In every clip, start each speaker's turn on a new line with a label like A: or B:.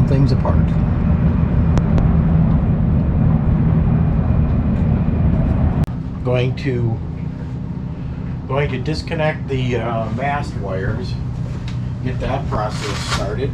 A: things apart. Going to disconnect the mast wires, get that process started.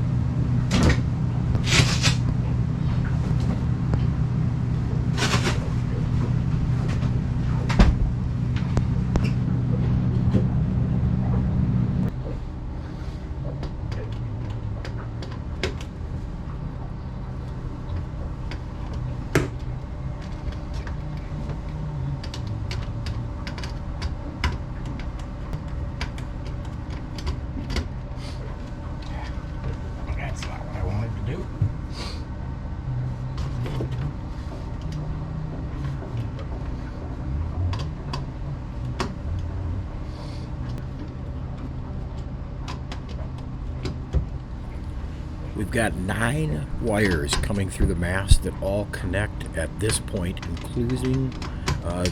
A: We've got 9 wires coming through the mast that all connect at this point, including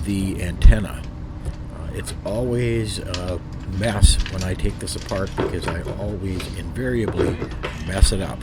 A: the antenna. It's always a mess when I take this apart because I always invariably mess it up.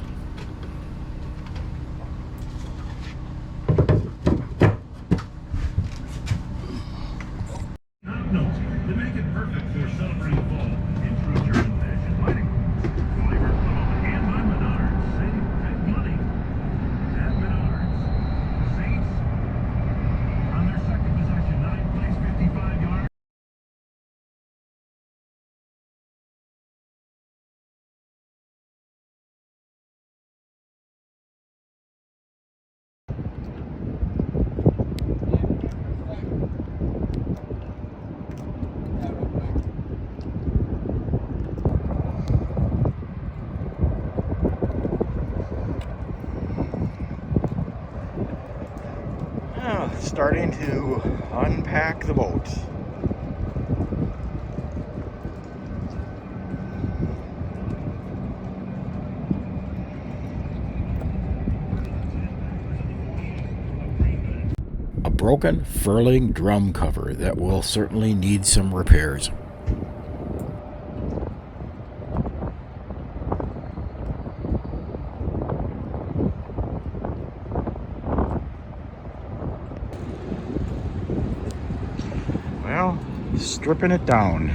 A: Starting to unpack the boat. A broken furling drum cover that will certainly need some repairs. Well, stripping it down.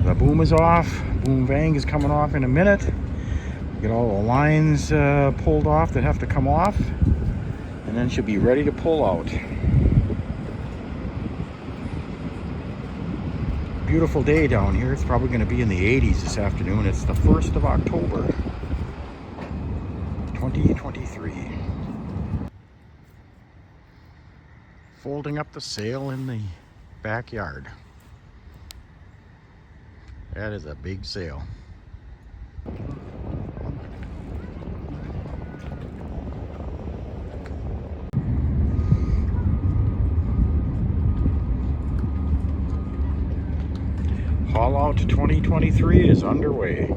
A: The boom is off. Boom-vang is coming off in a minute. Get all the lines pulled off that have to come off, and then she'll be ready to pull out. Beautiful day down here. It's probably going to be in the 80s this afternoon. It's the 1st of October, 2023. Folding up the sail in the backyard. That is a big sail. Haul out 2023 is underway.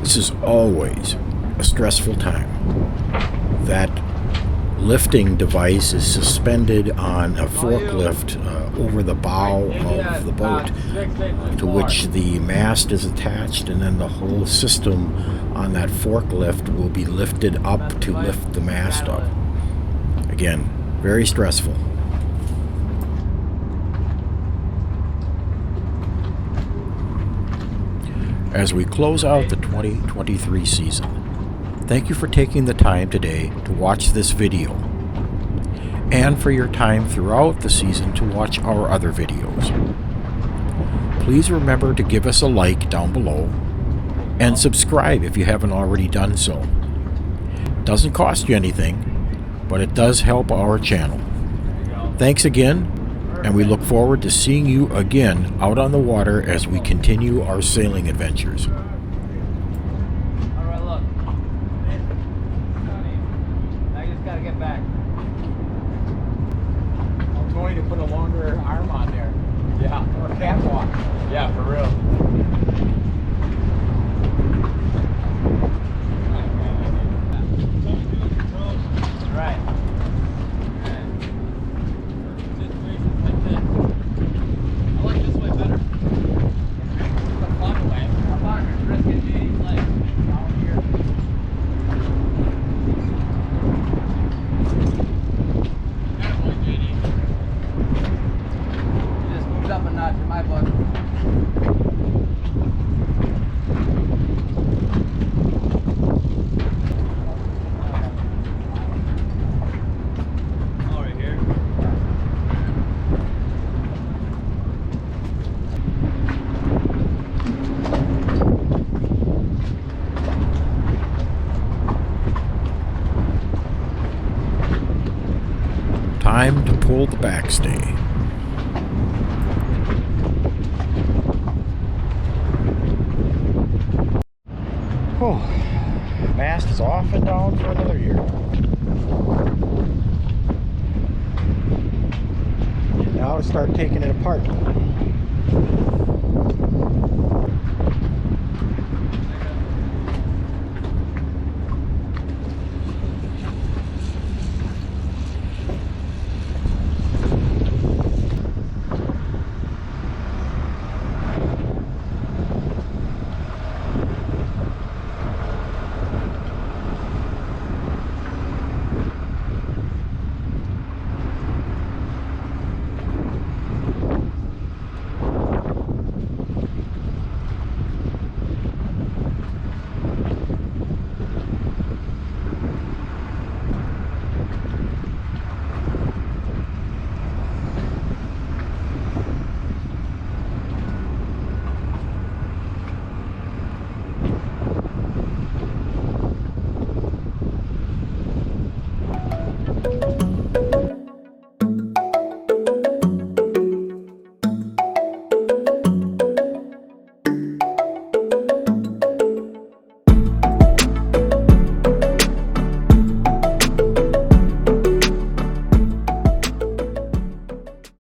A: This is always a stressful time. That lifting device is suspended on a forklift over the bow of the boat, to which the mast is attached, and then the whole system on that forklift will be lifted up to lift the mast up. Again, very stressful. as we close out the 2023 season. Thank you for taking the time today to watch this video, and for your time throughout the season to watch our other videos. Please remember to give us a like down below, and subscribe if you haven't already done so. It doesn't cost you anything, but it does help our channel. Thanks again, and we look forward to seeing you again out on the water as we continue our sailing adventures.
B: Alright, look. Now you just gotta get back.
C: I'm going to put a longer arm on there.
B: Yeah.
C: Or a catwalk.
B: Yeah, for real. Right. I like this way better. The fun way. I'm not risking JD's legs down here. That boy, JD. You just moved up a notch in my book. Oh, right here.
A: Time to pull the backstay. Oh, mast is off and down for another year. Now to start taking it apart.